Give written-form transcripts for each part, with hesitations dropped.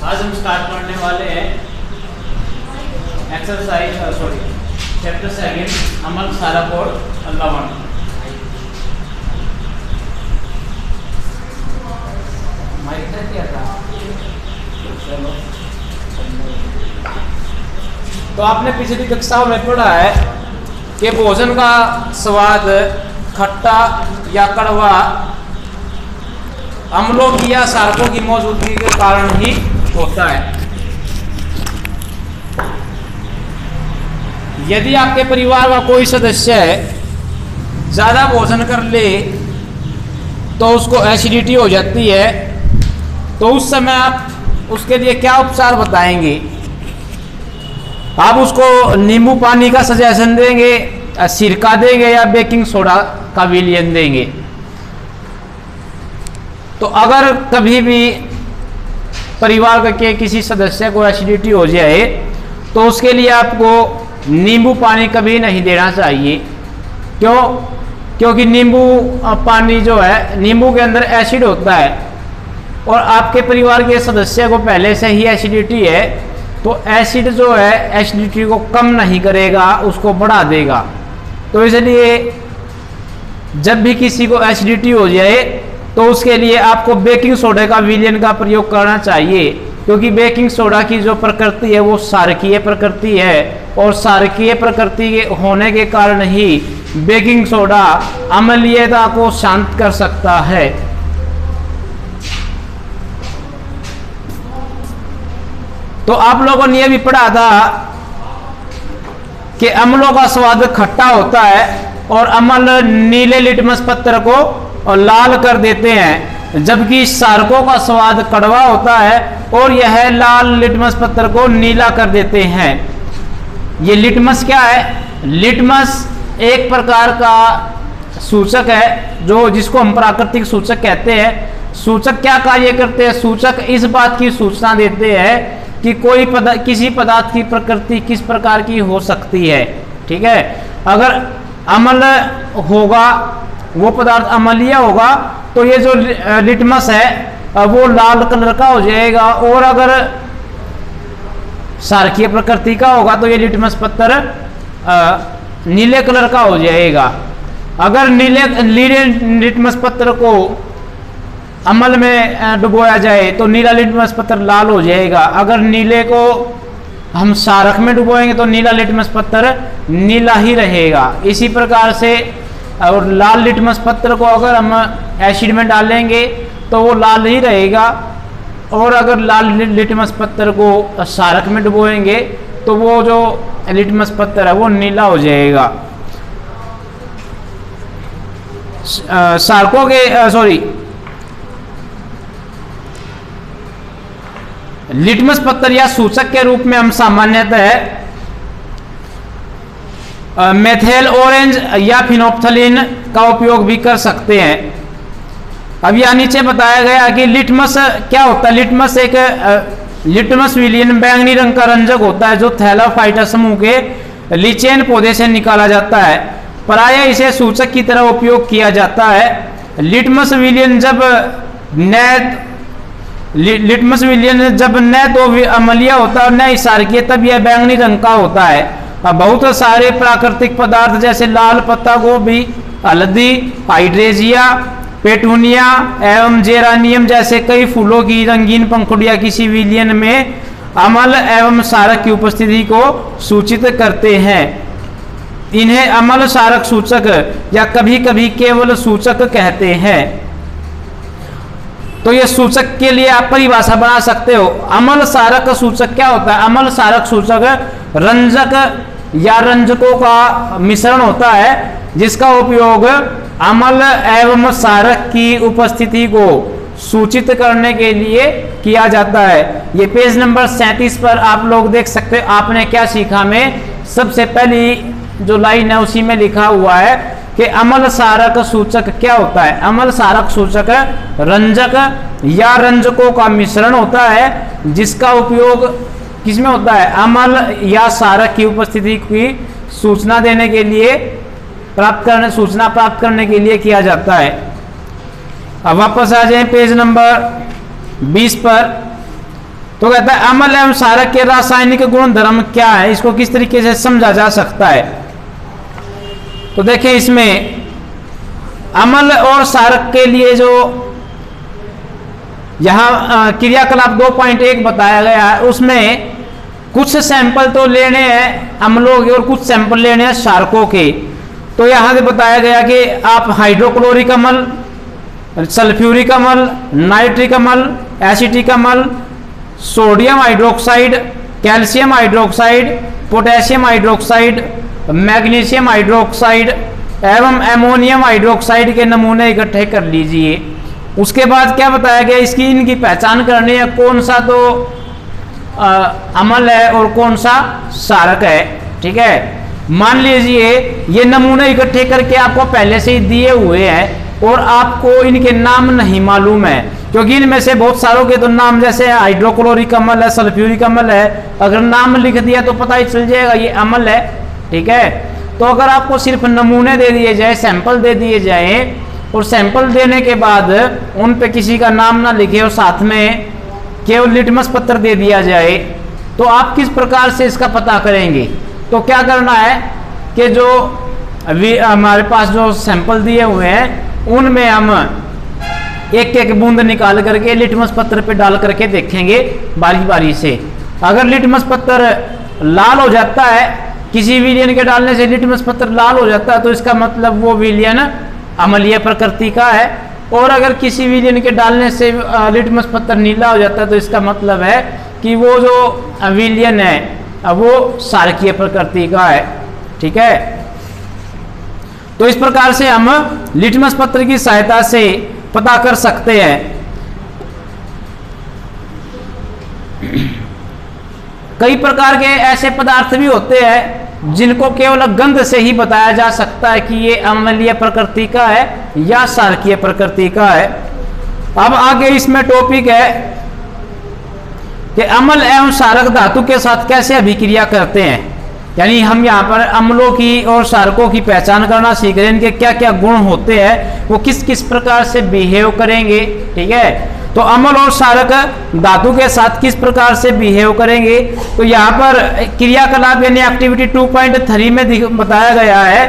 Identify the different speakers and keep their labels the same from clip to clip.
Speaker 1: आज हम स्टार्ट करने वाले हैं चैप्टर 7 अमल सारक और लवण। तो आपने पिछली कक्षाओं में पढ़ा है कि भोजन का स्वाद खट्टा या कड़वा अम्लों की या सारकों की मौजूदगी के कारण ही होता है। यदि आपके परिवार का कोई सदस्य है ज़्यादा भोजन कर ले तो उसको एसिडिटी हो जाती है, तो उस समय आप उसके लिए क्या उपचार बताएंगे? आप उसको नींबू पानी का सजेशन देंगे, सिरका देंगे या बेकिंग सोडा का विलयन देंगे? तो अगर कभी भी परिवार के किसी सदस्य को एसिडिटी हो जाए तो उसके लिए आपको नींबू पानी कभी नहीं देना चाहिए। क्यों? क्योंकि नींबू पानी जो है, नींबू के अंदर एसिड होता है और आपके परिवार के सदस्य को पहले से ही एसिडिटी है, तो एसिड जो है एसिडिटी को कम नहीं करेगा, उसको बढ़ा देगा। तो इसलिए जब भी किसी को एसिडिटी हो जाए तो उसके लिए आपको बेकिंग सोडा का विलयन का प्रयोग करना चाहिए, क्योंकि बेकिंग सोडा की जो प्रकृति है वो क्षारकीय प्रकृति है और क्षारकीय प्रकृति के होने के कारण ही बेकिंग सोडा अम्लीयता को शांत कर सकता है। तो आप लोगों ने यह भी पढ़ा था कि अम्लों का स्वाद खट्टा होता है और अम्ल नीले लिटमस पत्र को और लाल कर देते हैं, जबकि क्षारकों का स्वाद कड़वा होता है और यह लाल लिटमस पत्र को नीला कर देते हैं। ये लिटमस क्या है? लिटमस एक प्रकार का सूचक है जो जिसको हम प्राकृतिक सूचक कहते हैं। सूचक क्या कार्य करते हैं? सूचक इस बात की सूचना देते हैं कि किसी पदार्थ की प्रकृति किस प्रकार की हो सकती है। ठीक है, अगर अम्ल होगा, वो पदार्थ अम्लीय होगा तो ये जो लिटमस है वो लाल कलर का हो जाएगा, और अगर क्षारकीय प्रकृति का होगा तो ये लिटमस पत्र नीले कलर का हो जाएगा। अगर नीले लिटमस पत्र को अम्ल में डुबोया जाए तो नीला लिटमस पत्र लाल हो जाएगा। अगर नीले को हम क्षारक में डुबोएंगे तो नीला लिटमस पत्र नीला ही रहेगा। इसी प्रकार से और लाल लिटमस पत्र को अगर हम एसिड में डालेंगे तो वो लाल ही रहेगा, और अगर लाल लिटमस पत्र को क्षारक में डुबोएंगे तो वो जो लिटमस पत्र है वो नीला हो जाएगा। क्षारकों के लिटमस पत्र या सूचक के रूप में हम सामान्यतः मेथिल ऑरेंज या फिनोप्थलीन का उपयोग भी कर सकते हैं। अब यहाँ नीचे बताया गया कि लिटमस क्या होता है। लिटमस एक लिटमस विलयन बैंगनी रंग का रंजक होता है जो थैलाफाइटा समूह के लीचेन पौधे से निकाला जाता है। प्रायः इसे सूचक की तरह उपयोग किया जाता है। लिटमस विलयन जब न तो अम्लीय होता है और न क्षारकीय, तब यह बैंगनी रंग का होता है। बहुत सारे प्राकृतिक पदार्थ जैसे लाल पत्ता गोभी, हल्दी, हाइड्रेजिया, पेटूनिया एवं जेरानियम जैसे कई फूलों की रंगीन पंखुड़ियां किसी विलयन में अम्ल एवं क्षारक की उपस्थिति को सूचित करते हैं। इन्हें अम्ल क्षारक सूचक या कभी कभी केवल सूचक कहते हैं। तो ये सूचक के लिए आप परिभाषा बना सकते हो। अम्ल क्षारक सूचक क्या होता है? अम्ल क्षारक सूचक रंजक या रंजकों का मिश्रण होता है जिसका उपयोग अम्ल एवं क्षारक की उपस्थिति को सूचित करने के लिए किया जाता है। ये पेज नंबर 37 पर आप लोग देख सकते हो। आपने क्या सीखा में सबसे पहली जो लाइन है उसी में लिखा हुआ है कि अम्ल क्षारक सूचक क्या होता है। अम्ल क्षारक सूचक रंजक या रंजकों का मिश्रण होता है जिसका उपयोग किसमें होता है? अम्ल या क्षारक की उपस्थिति की सूचना देने के लिए सूचना प्राप्त करने के लिए किया जाता है। अब वापस आ जाए पेज नंबर 20 पर। तो कहता है अम्ल एवं क्षारक के रासायनिक गुण धर्म क्या है, इसको किस तरीके से समझा जा सकता है। तो देखिए इसमें अम्ल और क्षारक के लिए जो यहाँ क्रियाकलाप 2.1 बताया गया है, उसमें कुछ सैंपल तो लेने हैं अम्लों के और कुछ सैंपल लेने हैं क्षारकों के। तो यहाँ से बताया गया कि आप हाइड्रोक्लोरिक अम्ल, सल्फ्यूरिक अम्ल, नाइट्रिक अम्ल, एसिटिक अम्ल, sodium hydroxide, calcium hydroxide, potassium hydroxide, magnesium hydroxide एवं एमोनियम हाइड्रोक्साइड के नमूने इकट्ठे कर लीजिए। उसके बाद क्या बताया गया, इसकी इनकी पहचान करनी है, कौन सा तो अम्ल है और कौन सा क्षारक है। ठीक है, मान लीजिए ये नमूने इकट्ठे करके आपको पहले से ही दिए हुए हैं और आपको इनके नाम नहीं मालूम है, क्योंकि इनमें से बहुत सारों के तो नाम, जैसे हाइड्रोक्लोरिक अम्ल है, सल्फ्यूरिक अम्ल है, अगर नाम लिख दिया तो पता ही चल जाएगा ये अम्ल है। ठीक है, तो अगर आपको सिर्फ नमूने दे दिए जाए, सैंपल दे दिए जाए और सैंपल देने के बाद उन पे किसी का नाम ना लिखे और साथ में केवल लिटमस पत्र दे दिया जाए, तो आप किस प्रकार से इसका पता करेंगे। तो क्या करना है कि जो अभी हमारे पास जो सैंपल दिए हुए हैं उनमें हम एक एक बूंद निकाल करके लिटमस पत्र पे डाल करके देखेंगे बारी बारी से। अगर लिटमस पत्र लाल हो जाता है, किसी विलयन के डालने से लिटमस पत्र लाल हो जाता है, तो इसका मतलब वो विलयन अम्लीय प्रकृति का है। और अगर किसी विलयन के डालने से लिटमस पत्र नीला हो जाता है, तो इसका मतलब है कि वो जो विलयन है वो क्षारकीय प्रकृति का है। ठीक है, तो इस प्रकार से हम लिटमस पत्र की सहायता से पता कर सकते हैं। कई प्रकार के ऐसे पदार्थ भी होते हैं जिनको केवल गंध से ही बताया जा सकता है कि ये अम्लीय प्रकृति का है या क्षारकीय प्रकृति का है। अब आगे इसमें टॉपिक है कि अम्ल एवं क्षारक धातु के साथ कैसे अभिक्रिया करते हैं, यानी हम यहाँ पर अम्लों की और क्षारकों की पहचान करना सीख रहे हैं, इनके क्या क्या गुण होते हैं, वो किस किस प्रकार से बिहेव करेंगे। ठीक है, तो अम्ल और क्षारक धातु के साथ किस प्रकार से बिहेव करेंगे। तो यहाँ पर क्रियाकलाप यानी एक्टिविटी 2.3 में बताया गया है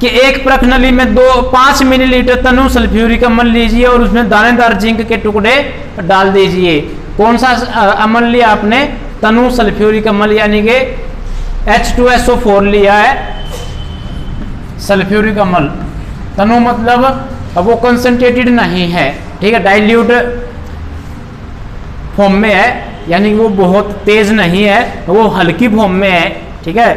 Speaker 1: कि एक प्रकनली में 5 मिलीलीटर तनु सल्फ्यूरिक अम्ल लीजिए और उसमें दानेदार जिंक के टुकड़े डाल दीजिए। कौन सा अम्ल लिया आपने, तनु सल्फ्यूरिक अम्ल, यानी कि H2SO4 लिया है, सल्फ्यूरिक अम्ल। तनु मतलब वो कंसंट्रेटेड नहीं है, ठीक है, डाइल्यूट फॉर्म में है, यानी वो बहुत तेज नहीं है, वो हल्की फॉर्म में है। ठीक है,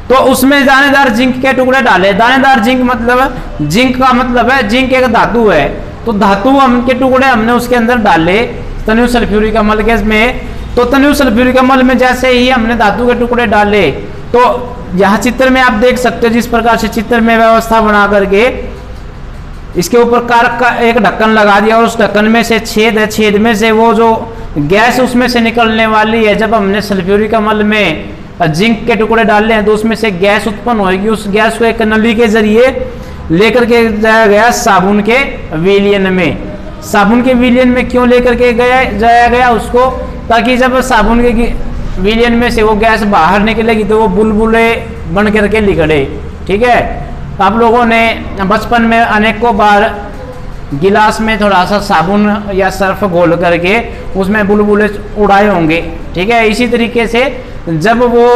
Speaker 1: तो उसमें दानेदार जिंक के टुकड़े डाले। दानेदार जिंक मतलब, जिंक का मतलब है, जिंक एक धातु है, तो धातु के टुकड़े हमने उसके अंदर डाले तनु सल्फ्यूरिक अम्ल के में। तो तनु सल्फ्यूरिक अम्ल में जैसे ही हमने धातु के टुकड़े डाले, तो यहाँ चित्र में आप देख सकते हो जिस प्रकार से चित्र में व्यवस्था बना करके इसके ऊपर कारक का एक ढक्कन लगा दिया और उस ढक्कन में से छेद है, छेद में से वो जो गैस उसमें से निकलने वाली है, जब हमने सल्फ्यूरिक अम्ल में जिंक के टुकड़े डाले हैं तो उसमें से गैस उत्पन्न होगी। उस गैस को एक नली के जरिए लेकर के जाया गया साबुन के विलयन में। साबुन के विलयन में क्यों लेकर के जाया गया उसको, ताकि जब साबुन के विलयन में से वो गैस बाहर निकलेगी तो वो बुलबुले बन करके निकले। ठीक है, आप लोगों ने बचपन में अनेकों बार गिलास में थोड़ा सा साबुन या सर्फ घोल करके उसमें बुलबुले उड़ाए होंगे। ठीक है, इसी तरीके से जब वो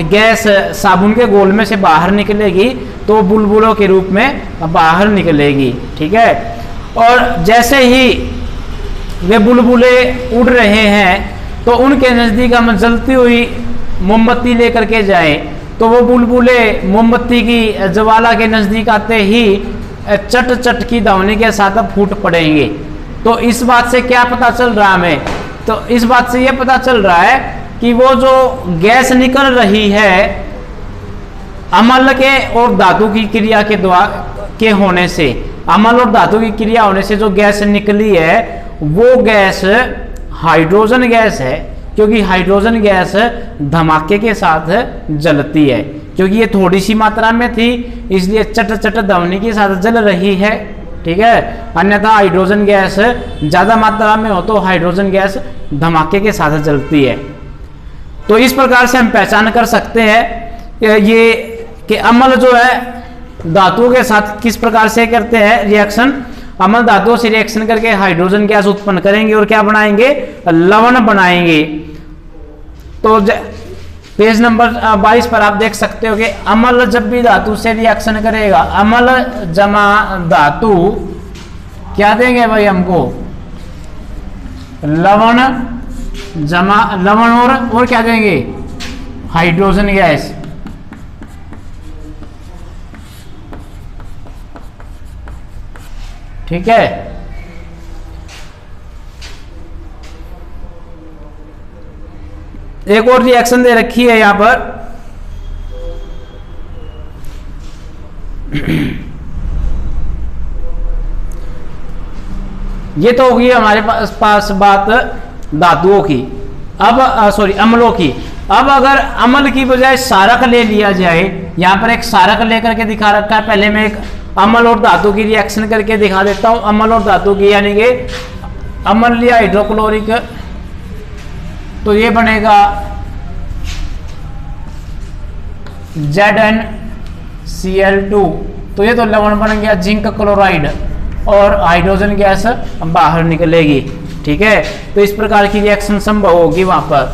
Speaker 1: गैस साबुन के घोल में से बाहर निकलेगी तो बुलबुलों के रूप में बाहर निकलेगी। ठीक है, और जैसे ही वे बुलबुले उड़ रहे हैं तो उनके नज़दीक हम जलती हुई मोमबत्ती लेकर के जाएं, तो वो बुलबुले मोमबत्ती की ज्वाला के नज़दीक आते ही चट चट की दौनी के साथ फूट पड़ेंगे। तो इस बात से क्या पता चल रहा हमें, तो इस बात से ये पता चल रहा है कि वो जो गैस निकल रही है अम्ल के और धातु की क्रिया के द्वारा के होने से, अम्ल और धातु की क्रिया होने से जो गैस निकली है वो गैस हाइड्रोजन गैस है, क्योंकि हाइड्रोजन गैस धमाके के साथ जलती है। क्योंकि ये थोड़ी सी मात्रा में थी इसलिए चट चट ध्वनि के साथ जल रही है। ठीक है। अन्यथा हाइड्रोजन गैस ज़्यादा मात्रा में हो तो हाइड्रोजन गैस धमाके के साथ जलती है। तो इस प्रकार से हम पहचान कर सकते हैं ये कि अम्ल जो है धातुओं के साथ किस प्रकार से करते हैं रिएक्शन। अम्ल धातुओं से रिएक्शन करके हाइड्रोजन गैस उत्पन्न करेंगे और क्या बनाएंगे, लवण बनाएंगे। तो पेज नंबर 22 पर आप देख सकते हो कि अम्ल जब भी धातु से रिएक्शन करेगा, अम्ल जमा धातु क्या देंगे भाई हमको, लवण जमा लवण और क्या देंगे, हाइड्रोजन गैस। ठीक है। एक और रिएक्शन दे रखी है यहां पर, ये तो होगी हमारे पास बात धातुओं की। अब सॉरी अम्लों की। अब अगर अम्ल की बजाय सारक ले लिया जाए, यहां पर एक सारक लेकर के दिखा रखा है। पहले मैं एक अम्ल और धातु की रिएक्शन करके दिखा देता हूं। अम्ल और धातु की यानी कि अम्ल लिया हाइड्रोक्लोरिक, तो ये बनेगा ZnCl2। तो ये तो लवण बन गया जिंक क्लोराइड और हाइड्रोजन गैस बाहर निकलेगी। ठीक है। तो इस प्रकार की रिएक्शन संभव होगी वहां पर।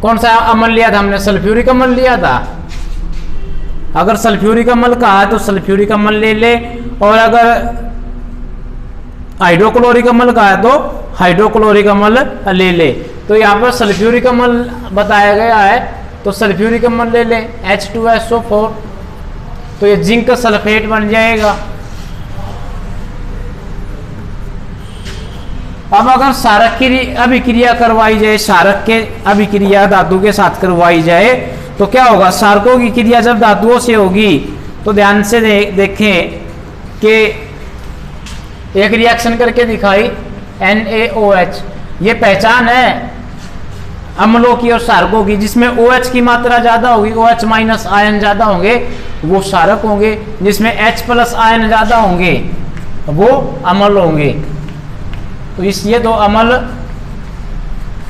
Speaker 1: कौन सा अम्ल लिया था हमने, सल्फ्यूरिक अम्ल लिया था। अगर सल्फ्यूरिक अम्ल कहा है तो सल्फ्यूरिक अम्ल ले ले, और अगर हाइड्रोक्लोरिक अम्ल कहा है तो हाइड्रोक्लोरिक अम्ल ले ले। तो यहाँ पर सल्फ्यूरिक अम्ल बताया गया है तो सल्फ्यूरिक अम्ल ले ले H2SO4। तो ये जिंक सल्फेट बन जाएगा। अब अगर सारक की अभिक्रिया करवाई जाए, सारक के अभिक्रिया धातु के साथ करवाई जाए तो क्या होगा, सारकों की क्रिया जब धातुओं से होगी तो ध्यान से देखें कि एक रिएक्शन करके दिखाई NaOH। ये पहचान है अम्लों की और सारकों की। जिसमें OH की मात्रा ज्यादा होगी, OH माइनस आयन ज्यादा होंगे, वो सारक होंगे। जिसमें H प्लस आयन ज्यादा होंगे वो अम्ल होंगे। तो ये दो अम्ल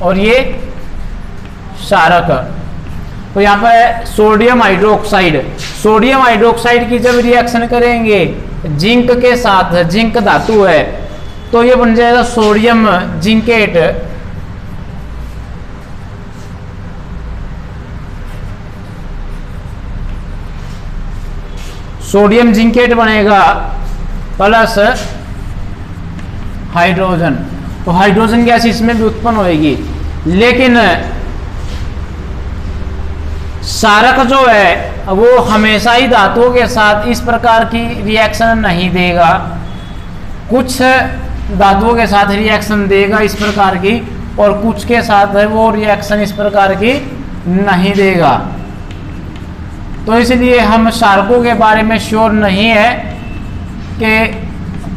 Speaker 1: और ये सारक। तो यहाँ पर है सोडियम हाइड्रोक्साइड। सोडियम हाइड्रोक्साइड की जब रिएक्शन करेंगे जिंक के साथ, जिंक धातु है, तो ये बन जाएगा सोडियम जिंकेट। सोडियम जिंकेट बनेगा प्लस हाइड्रोजन। तो हाइड्रोजन गैस इसमें भी उत्पन्न होगी। लेकिन सारक जो है वो हमेशा ही धातुओं के साथ इस प्रकार की रिएक्शन नहीं देगा। कुछ धातुओं के साथ रिएक्शन देगा इस प्रकार की, और कुछ के साथ है वो रिएक्शन इस प्रकार की नहीं देगा। तो इसलिए हम सारकों के बारे में श्योर नहीं है कि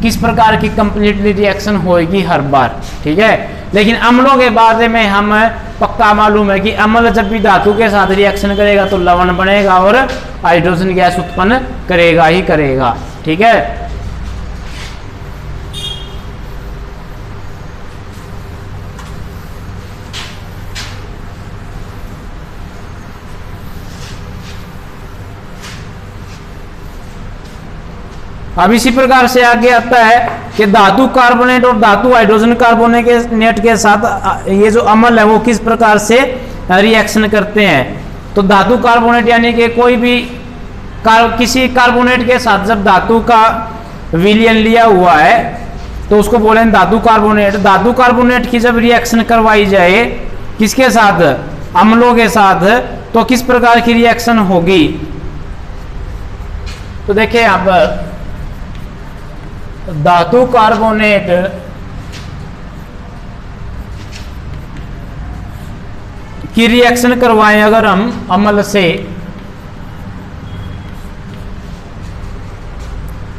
Speaker 1: किस प्रकार की कंप्लीटली रिएक्शन होगी हर बार। ठीक है। लेकिन अम्लों के बारे में हम पक्का मालूम है कि अम्ल जब भी धातु के साथ रिएक्शन करेगा तो लवण बनेगा और हाइड्रोजन गैस उत्पन्न करेगा ही करेगा। ठीक है। अब इसी प्रकार से आगे आता है कि धातु कार्बोनेट और धातु हाइड्रोजन कार्बोनेट के साथ ये जो अम्ल है वो किस प्रकार से रिएक्शन करते हैं। तो धातु कार्बोनेट यानी कि कोई भी किसी कार्बोनेट के साथ जब धातु का विलयन लिया हुआ है तो उसको बोले धातु कार्बोनेट। धातु कार्बोनेट की जब रिएक्शन करवाई जाए किसके साथ, अम्लों के साथ, तो किस प्रकार की रिएक्शन होगी। तो देखिए यहां पर धातु कार्बोनेट की रिएक्शन करवाएं अगर हम अम्ल से,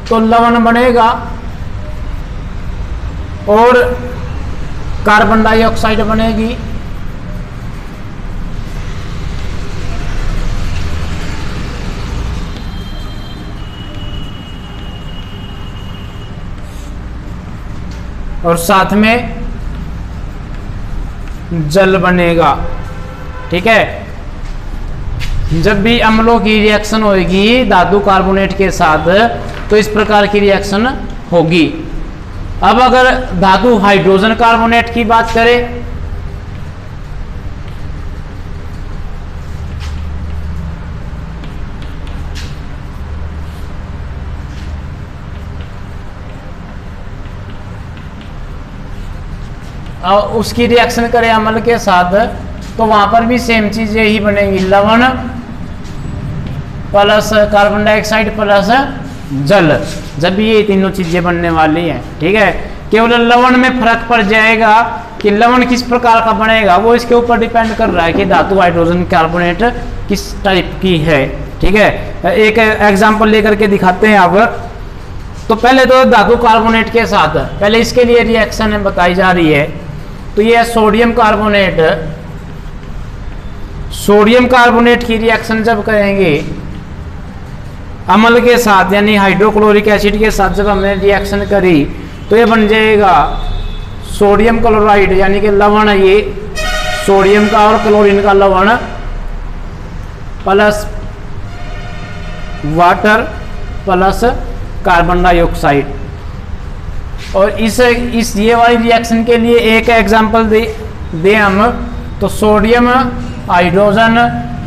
Speaker 1: तो लवण बनेगा और कार्बन डाइऑक्साइड बनेगी। और साथ में जल बनेगा। ठीक है, जब भी अम्लों की रिएक्शन होगी धातु कार्बोनेट के साथ तो इस प्रकार की रिएक्शन होगी। अब अगर धातु हाइड्रोजन कार्बोनेट की बात करें, और उसकी रिएक्शन करें अम्ल के साथ तो वहां पर भी सेम चीज यही बनेगी, लवण प्लस कार्बन डाइऑक्साइड प्लस जल। जब भी ये तीनों चीजें बनने वाली हैं। ठीक है, केवल लवण में फर्क पड़ जाएगा कि लवण किस प्रकार का बनेगा, वो इसके ऊपर डिपेंड कर रहा है कि धातु हाइड्रोजन कार्बोनेट किस टाइप की है। ठीक है, एक एग्जांपल लेकर के दिखाते हैं आप। तो पहले तो धातु कार्बोनेट के साथ पहले इसके लिए रिएक्शन बताई जा रही है। तो ये सोडियम कार्बोनेट, सोडियम कार्बोनेट की रिएक्शन जब करेंगे अम्ल के साथ यानी हाइड्रोक्लोरिक एसिड के साथ जब हमने रिएक्शन करी तो ये बन जाएगा सोडियम क्लोराइड यानी कि लवण, ये सोडियम का और क्लोरीन का लवण plus water plus carbon dioxide. और इस ये वाली रिएक्शन के लिए एक एग्जांपल दे हम तो सोडियम हाइड्रोजन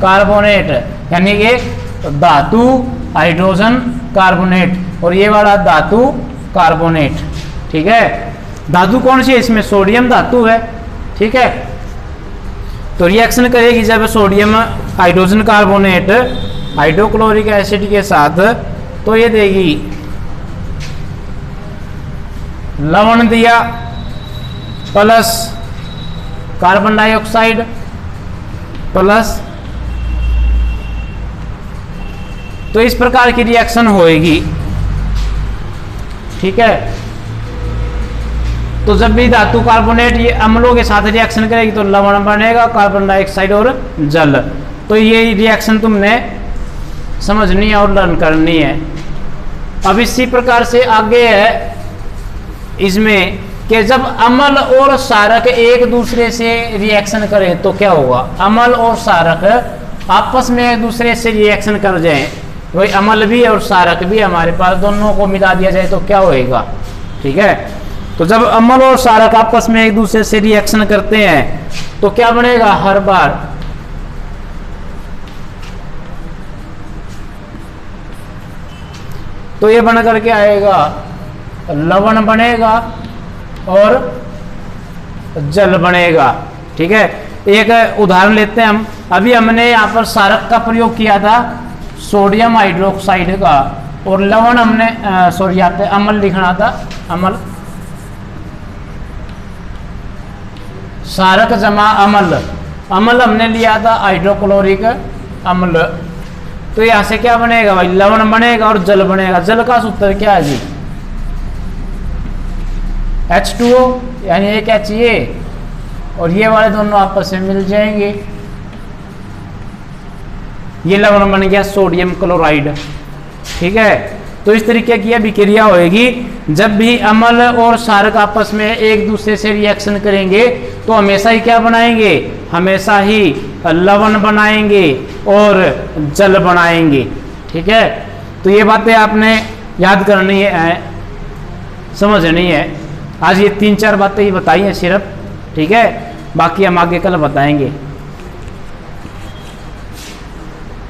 Speaker 1: कार्बोनेट यानी कि धातु हाइड्रोजन कार्बोनेट और ये वाला धातु कार्बोनेट। ठीक है, धातु कौन सी है इसमें? सोडियम धातु है। ठीक है, तो रिएक्शन करेगी जब sodium hydrogen carbonate hydrochloric acid के साथ तो ये देगी लवण दिया प्लस कार्बन डाइऑक्साइड प्लस, तो इस प्रकार की रिएक्शन होएगी। ठीक है, तो जब भी धातु कार्बोनेट ये अम्लों के साथ रिएक्शन करेगी तो लवण बनेगा, कार्बन डाइऑक्साइड और जल। तो ये रिएक्शन तुमने समझनी है और लर्न करनी है। अब इसी प्रकार से आगे है इसमें कि जब अम्ल और सारक एक दूसरे से रिएक्शन करें तो क्या होगा? अम्ल और सारक आपस में एक दूसरे से रिएक्शन कर जाएं, वही अम्ल भी और सारक भी हमारे पास, दोनों को मिला दिया जाए तो क्या होएगा? ठीक है, तो जब अम्ल और सारक आपस में एक दूसरे से रिएक्शन करते हैं तो क्या बनेगा? हर बार तो ये बन करके आएगा लवण बनेगा और जल बनेगा। ठीक है, एक उदाहरण लेते हैं हम। अभी हमने यहाँ पर सारक का प्रयोग किया था सोडियम हाइड्रोक्साइड का और लवण हमने सॉरी यहाँ पे अम्ल लिखना था, अम्ल सारक जमा अम्ल, अम्ल हमने लिया था हाइड्रोक्लोरिक अम्ल। तो यहाँ से क्या बनेगा भाई? लवण बनेगा और जल बनेगा। जल का सूत्र क्या है जी? H2O यानी एक HA और ये वाले दोनों आपस में मिल जाएंगे, ये लवण बन गया सोडियम क्लोराइड। ठीक है, तो इस तरीके की अभिक्रिया होगी। जब भी अम्ल और सारक आपस में एक दूसरे से रिएक्शन करेंगे तो हमेशा ही क्या बनाएंगे? हमेशा ही लवण बनाएंगे और जल बनाएंगे। ठीक है, तो ये बातें आपने याद करनी है, समझनी है। आज ये 3-4 बातें ही बताई हैं सिर्फ। ठीक है, बाकी हम आगे कल बताएंगे।